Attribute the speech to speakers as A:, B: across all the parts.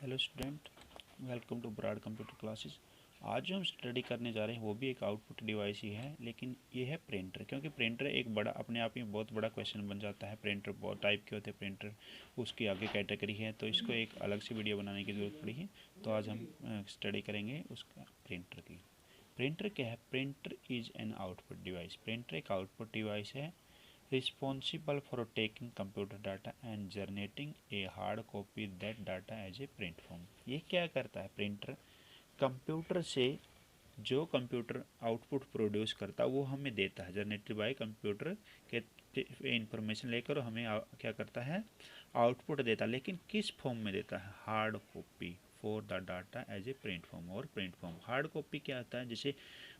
A: Hello student, welcome to Broad Computer Classes. आज जो हम स्टडी करने जा रहे हैं वो भी एक आउटपुट डिवाइस ही है, लेकिन ये है प्रिंटर। क्योंकि प्रिंटर एक बड़ा अपने आप में बहुत बड़ा क्वेश्चन बन जाता है। प्रिंटर बहुत टाइप के होते हैं, प्रिंटर उसकी आगे कैटेगरी है, तो इसको एक अलग से वीडियो बनाने की ज़रूरत पड़ी है। तो आज हम स्टडी करेंगे उसका प्रिंटर की। प्रिंटर क्या है? Printer is an output device. Printer एक आउटपुट डिवाइस है responsible for taking computer data and generating a hard copy that data as a print form। ये क्या करता है प्रिंटर? कंप्यूटर से जो कंप्यूटर आउटपुट प्रोड्यूस करता है वो हमें देता है, जनरेटेड बाय कंप्यूटर के इंफॉर्मेशन लेकर हमें क्या करता है, आउटपुट देता है। लेकिन किस फॉर्म में देता है? Hard copy for the data as a print form. और प्रिंट फॉर्म हार्ड कॉपी क्या आता है? जैसे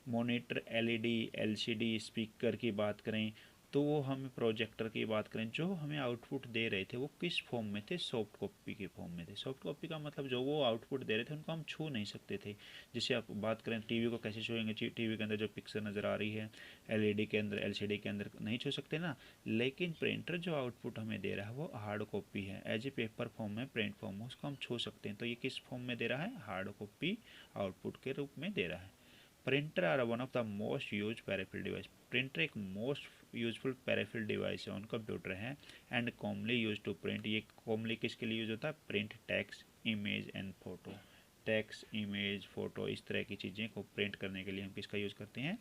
A: मॉनिटर, एलईडी, एलसीडी, स्पीकर की बात करें, तो वो हमें प्रोजेक्टर की बात करें, जो हमें आउटपुट दे रहे थे वो किस फॉर्म में थे? सॉफ्ट कॉपी के फॉर्म में थे। सॉफ्ट कॉपी का मतलब जो वो आउटपुट दे रहे थे उनको हम छू नहीं सकते थे। जैसे आप बात करें टीवी को कैसे छूएंगे? टीवी के अंदर जो पिक्चर नज़र आ रही है, एलईडी के अंदर, एलसीडी के अंदर नहीं छू सकते ना। लेकिन प्रिंटर जो आउटपुट हमें दे रहा है वो हार्ड कॉपी है, एज ए पेपर फॉर्म में, प्रिंट फॉर्म में, उसको हम छू सकते हैं। तो ये किस फॉर्म में दे रहा है? हार्ड कॉपी आउटपुट के रूप में दे रहा है। Printer are one of the most use peripheral device. Printer एक मोस्ट यूजफुल पेरिफेरल डिवाइस है ऑन कंप्यूटर है, and commonly use to print. ये कॉमनली किसके लिए यूज होता है? Print text, image and photo. Text, image, photo, इस तरह की चीज़ें को प्रिंट करने के लिए हम किसका यूज़ करते हैं?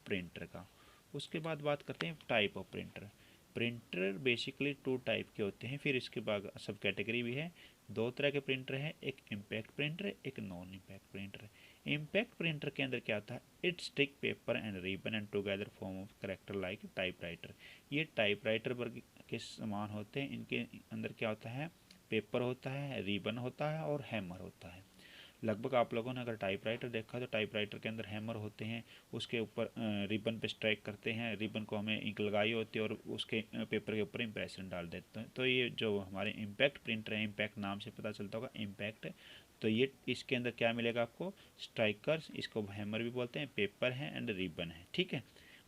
A: प्रिंटर का। उसके बाद बात करते हैं type of printer. Printer basically two type के होते हैं, फिर इसके बाद सब कैटेगरी भी है। दो तरह के प्रिंटर हैं, एक इम्पैक्ट प्रिंटर, एक non impact printer. Impact printer के अंदर क्या आता है? It stick paper and ribbon and together form of character like typewriter. ये टाइपराइटर वर्ग के समान होते हैं। इनके अंदर क्या होता है? पेपर होता है, रिबन होता है और हैमर होता है। लगभग आप लोगों ने अगर टाइपराइटर देखा तो टाइपराइटर के अंदर हैमर होते हैं, उसके ऊपर रिबन पे स्ट्राइक करते हैं, रिबन को हमें इंक लगाई होती है और उसके पेपर के ऊपर इम्प्रेशन डाल देते हैं। तो ये जो हमारे इम्पैक्ट प्रिंटर है, इम्पैक्ट नाम से पता चलता होगा, इम्पैक्ट। तो ये इसके अंदर क्या मिलेगा आपको? स्ट्राइकर्स, इसको हैमर भी बोलते हैं, पेपर है एंड रिबन है, ठीक है।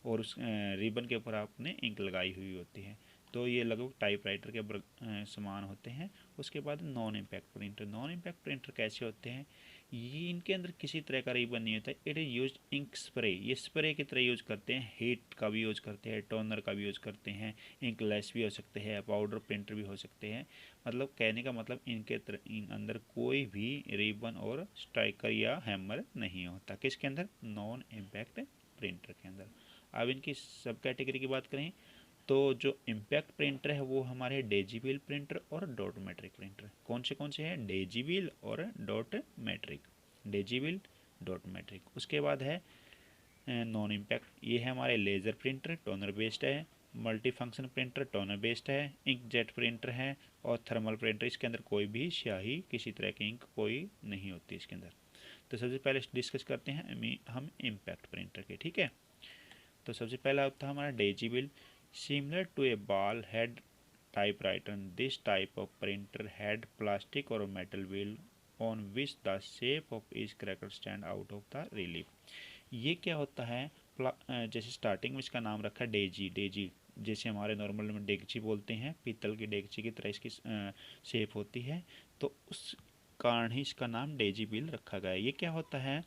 A: और उस रिबन के ऊपर आपने इंक लगाई हुई होती है। तो ये लगभग टाइपराइटर के समान होते हैं। उसके बाद non impact printer. Non impact printer कैसे होते हैं? ये इनके अंदर किसी तरह का रिबन नहीं होता। It is use ink spray. ये स्प्रे की तरह यूज करते हैं, हीट का भी यूज करते हैं, टोनर का भी यूज करते हैं, इंक लेस भी हो सकते हैं, पाउडर प्रिंटर भी हो सकते हैं। मतलब कहने का मतलब इन अंदर कोई भी रिबन और स्ट्राइकर या हैमर नहीं होता। किसके अंदर? नॉन इम्पैक्ट प्रिंटर के अंदर। अब इनकी सब कैटेगरी की बात करें तो जो इम्पैक्ट प्रिंटर है वो हमारे डेजीबील प्रिंटर और डॉट मैट्रिक प्रिंटर। कौन से हैं? डेजीबील और dot matrix. Daisy wheel, dot matrix. उसके बाद है नॉन इम्पैक्ट। ये है हमारे लेज़र प्रिंटर, टोनर बेस्ड है। Multi function printer, toner based है। इंक जेट प्रिंटर है। और थर्मल प्रिंटर, इसके अंदर कोई भी स्याही, किसी तरह की इंक कोई नहीं होती इसके अंदर। तो सबसे पहले डिस्कस करते हैं हम इम्पैक्ट प्रिंटर के, ठीक है। तो सबसे पहला होता है हमारा डेजीबील। Similar to a ball head typewriter, this type of printer had plastic or metal wheel on which the shape of each character stand out of the relief। ये क्या होता है? जैसे स्टार्टिंग में इसका नाम रखा डेजी। डेजी जैसे हमारे नॉर्मल में डेगची बोलते हैं, पीतल की डेगची की तरह इसकी शेप होती है, तो उस कारण ही इसका नाम डेजी बिल रखा गया है। ये क्या होता है?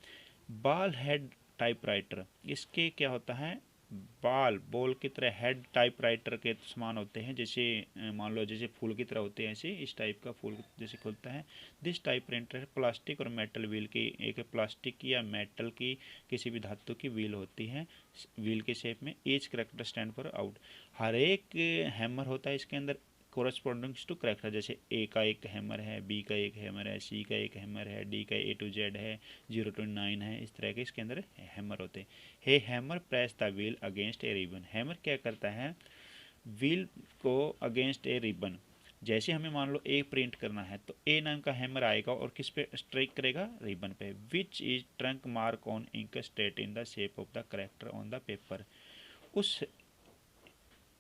A: Ball head typewriter. इसके क्या होता है? बॉल की तरह हेड टाइपराइटर के समान होते हैं। जैसे मान लो जैसे फूल की तरह होते हैं, ऐसे इस टाइप का फूल जैसे खुलता है। दिस टाइप प्रिंटर प्लास्टिक और मेटल व्हील की, एक प्लास्टिक की या मेटल की, किसी भी धातु की व्हील होती है, व्हील के शेप में। Each character stand for out. हर एक हैमर होता है इसके अंदर कोरस्पॉन्डिंग्स टू करेक्टर। जैसे ए का एक हैमर है, बी का एक हैमर है, सी का एक हैमर है, डी का A to Z है, 0 to 9 है। इस तरह के इसके अंदर हैमर होते हैं। He hammer press the wheel against a ribbon. Hammer क्या करता है? व्हील को अगेंस्ट ए रिबन। जैसे हमें मान लो ए प्रिंट करना है तो ए नाम का हैमर आएगा और किस पे स्ट्राइक करेगा? रिबन पे। Which is trunk mark on ink state in the shape of the character on the paper. उस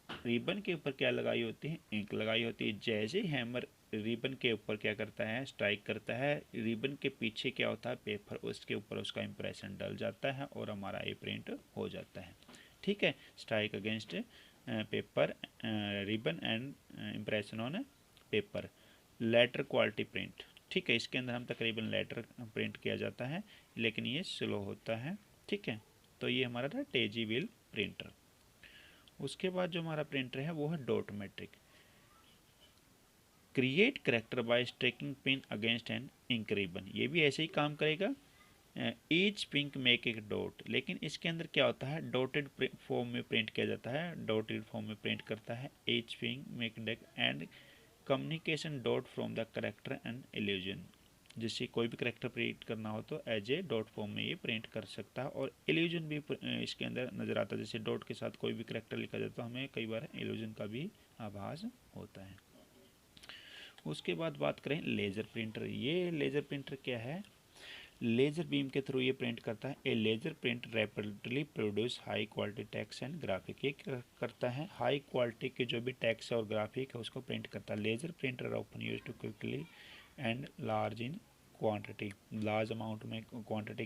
A: रिबन के ऊपर क्या लगाई होती है? इंक लगाई होती है। जैसे ही हैमर रिबन के ऊपर क्या करता है? स्ट्राइक करता है, रिबन के पीछे क्या होता है? पेपर, उसके ऊपर उसका इंप्रेशन डल जाता है और हमारा ये प्रिंट हो जाता है, ठीक है। Strike against paper, ribbon and impression on paper. Letter quality print, ठीक है। इसके अंदर हम तकरीबन लेटर प्रिंट किया जाता है, लेकिन ये स्लो होता है। ठीक है, तो ये हमारा था टेजीविल प्रिंटर। उसके बाद जो हमारा प्रिंटर है वो है dot matrix. Create character by striking pin against an ink ribbon. ये भी ऐसे ही काम करेगा। ईच पिंक मेक एक डॉट, लेकिन इसके अंदर क्या होता है, डॉटेड फॉर्म में प्रिंट किया जाता है, डॉटेड फॉर्म में प्रिंट करता है। Each pin make deck and communication dot from the character and illusion. जिससे कोई भी करेक्टर प्रिंट करना हो तो एज ए डॉट फॉर्म में ये प्रिंट कर सकता है। और इल्यूजन भी इसके अंदर नज़र आता है, जैसे डॉट के साथ कोई भी करेक्टर लिखा जाता है तो हमें कई बार इल्यूजन का भी आभास होता है। उसके बाद बात करें लेज़र प्रिंटर। ये लेज़र प्रिंटर क्या है, लेज़र बीम के थ्रू ये प्रिंट करता है। A laser print rapidly produce high quality text and graphic. ये करता है हाई क्वालिटी के जो भी टेक्स्ट और ग्राफिक है उसको प्रिंट करता है। Laser printer often use to quickly and large in quantity, large amount में क्वांटिटी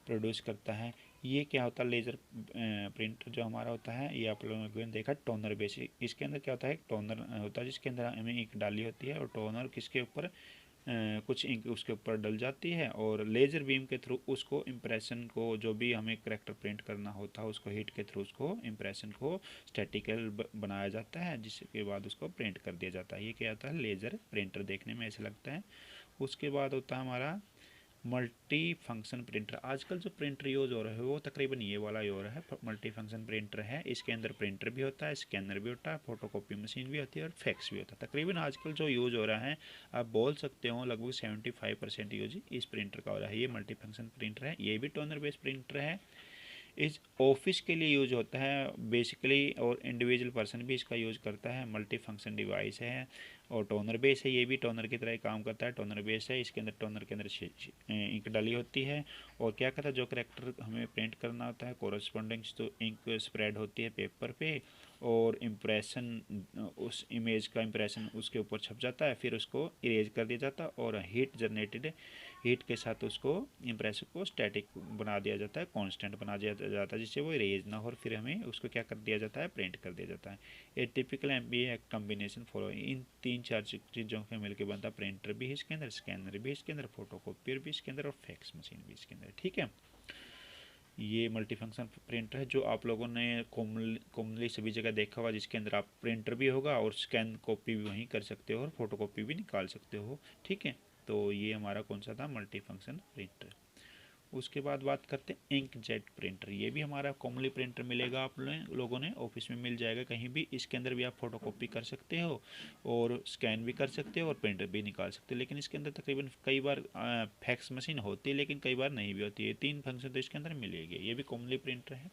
A: प्रोड्यूस करता है। ये क्या होता है, लेज़र प्रिंटर जो हमारा होता है, ये आप लोगों ने देखा टोनर बेसिक। इसके अंदर क्या होता है, एक टोनर होता है जिसके अंदर हमें इंक डाली होती है, और टोनर किसके ऊपर कुछ इंक उसके ऊपर डल जाती है, और लेज़र बीम के थ्रू उसको इम्प्रेशन को, जो भी हमें करेक्टर प्रिंट करना होता है उसको हीट के थ्रू उसको इम्प्रेशन को स्टैटिकल बनाया जाता है, जिसके बाद उसको प्रिंट कर दिया जाता है। ये क्या होता है, लेज़र प्रिंटर। देखने में ऐसे लगता है। उसके बाद होता है हमारा मल्टी फंक्शन प्रिंटर। आजकल जो प्रिंटर यूज़ हो रहा है वो तकरीबन ये वाला ही हो रहा है, मल्टी फंक्शन प्रिंटर है। इसके अंदर प्रिंटर भी होता है, स्कैनर भी होता है, फोटोकॉपी मशीन भी होती है, और फैक्स भी होता है। तकरीबन आजकल जो यूज़ हो रहा है, आप बोल सकते हो लगभग 75% यूज इस प्रिंटर का हो रहा है। ये मल्टी फंक्शन प्रिंटर है, ये भी टोनर बेस्ड प्रिंटर है। इस ऑफिस के लिए यूज होता है बेसिकली, और इंडिविजुअल पर्सन भी इसका यूज़ करता है। मल्टी फंक्शन डिवाइस है और टोनर बेस है। ये भी टोनर की तरह काम करता है, टोनर बेस है। इसके अंदर टोनर के अंदर इंक डाली होती है, और क्या करता है, जो करेक्टर हमें प्रिंट करना होता है कोरस्पॉन्डिंग्स तो इंक स्प्रेड होती है पेपर पे, और इम्प्रेशन, उस इमेज का इम्प्रेशन उसके ऊपर छप जाता है, फिर उसको इरेज कर दिया जाता है, और हीट जनरेटेड हीट के साथ उसको इम्प्रेशन को स्टैटिक बना दिया जाता है, कांस्टेंट बना दिया जाता है, जिससे वो इरेज ना हो, और फिर हमें उसको क्या कर दिया जाता है, प्रिंट कर दिया जाता है। A typical MBA combination follow, इन 3-4 चीज़ों के मिलकर बनता प्रिंटर भी इसके अंदर, स्कैनर भी इसके अंदर, फोटोकॉपियर भी इसके अंदर, और फैक्स मशीन भी इसके अंदर। ठीक है, ये मल्टी फंक्शन प्रिंटर है जो आप लोगों ने कॉमनली सभी जगह देखा होगा, जिसके अंदर आप प्रिंटर भी होगा और स्कैन कॉपी भी वहीं कर सकते हो और फोटो कॉपी भी निकाल सकते हो। ठीक है, तो ये हमारा कौन सा था, मल्टी फंक्शन प्रिंटर। उसके बाद बात करते हैं इंक जेट प्रिंटर। ये भी हमारा कॉमनली प्रिंटर मिलेगा आप लोगों ने, ऑफिस में मिल जाएगा कहीं भी। इसके अंदर भी आप फोटो कॉपी कर सकते हो और स्कैन भी कर सकते हो और प्रिंटर भी निकाल सकते हो। लेकिन इसके अंदर तकरीबन कई बार फैक्स मशीन होती है, लेकिन कई बार नहीं भी होती है। 3 फंक्शन तो इसके अंदर मिलेगी। ये भी कॉमनली प्रिंटर है।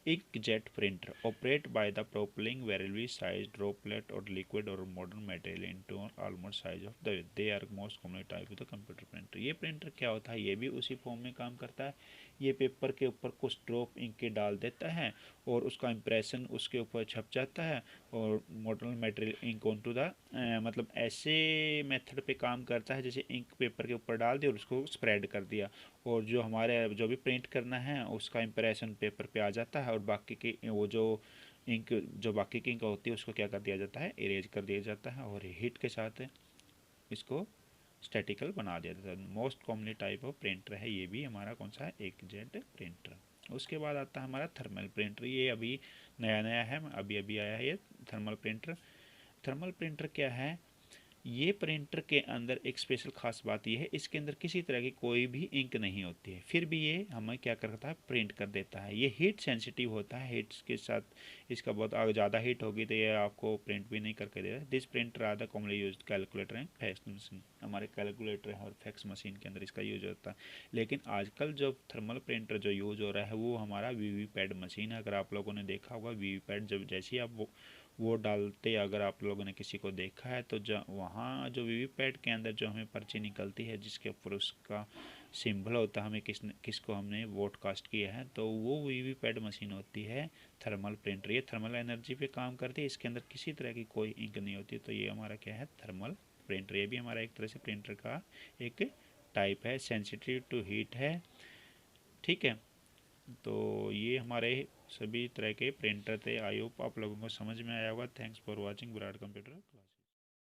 A: Inkjet printer operate by the propelling variably sized droplet or liquid or modern material into almost size of the they are most commonly type of the computer printer। ये printer क्या होता है, ये भी उसी form में काम करता है। ये पेपर के ऊपर कुछ ड्रॉप इंक के डाल देता है और उसका इम्प्रेशन उसके ऊपर छप जाता है, और modern material ink on to the मतलब ऐसे मेथड पे काम करता है जैसे इंक पेपर के ऊपर डाल दिया और उसको स्प्रेड कर दिया, और जो हमारे जो भी प्रिंट करना है उसका इम्प्रेशन पेपर पे आ जाता है, और बाकी की वो जो इंक जो बाकी की इंक होती है उसको क्या कर दिया जाता है, इरेज कर दिया जाता है, और हीट के साथ इसको स्टैटिकल बना दिया जाता है। Most commonly type of printer है ये भी हमारा कौन सा है, इंकजेट प्रिंटर। उसके बाद आता है हमारा थर्मल प्रिंटर। ये अभी नया नया है, अभी अभी आया है ये थर्मल प्रिंटर। थर्मल प्रिंटर क्या है, ये प्रिंटर के अंदर एक स्पेशल खास बात ये है, इसके अंदर किसी तरह की कोई भी इंक नहीं होती है, फिर भी ये हमें क्या करता है, प्रिंट कर देता है। ये हीट सेंसिटिव होता है, हीट के साथ इसका बहुत ज़्यादा हीट होगी तो ये आपको प्रिंट भी नहीं करके देगा। This printer are the commonly use calculator and fax machine. हमारे कैलकुलेटर और फैक्स मशीन के अंदर इसका यूज होता है। लेकिन आजकल जो थर्मल प्रिंटर जो यूज हो रहा है वो हमारा वीवीपैड मशीन है। अगर आप लोगों ने देखा होगा वीवीपैड, जब जैसे ही आप वो डालते, अगर आप लोगों ने किसी को देखा है तो वहाँ जो वीवीपैट के अंदर जो हमें पर्ची निकलती है जिसके ऊपर उसका सिंबल होता है, हमें किसको हमने वोट कास्ट किया है, तो वो वीवीपैट मशीन होती है थर्मल प्रिंटर। ये थर्मल एनर्जी पे काम करती है, इसके अंदर किसी तरह की कोई इंक नहीं होती। तो ये हमारा क्या है, थर्मल प्रिंटर। ये भी हमारा एक तरह से प्रिंटर का एक टाइप है, सेंसिटिव टू हीट है। ठीक है, तो ये हमारे सभी तरह के प्रिंटर थे। आई होप आप लोगों को समझ में आया होगा। Thanks for watching Broad Computer class.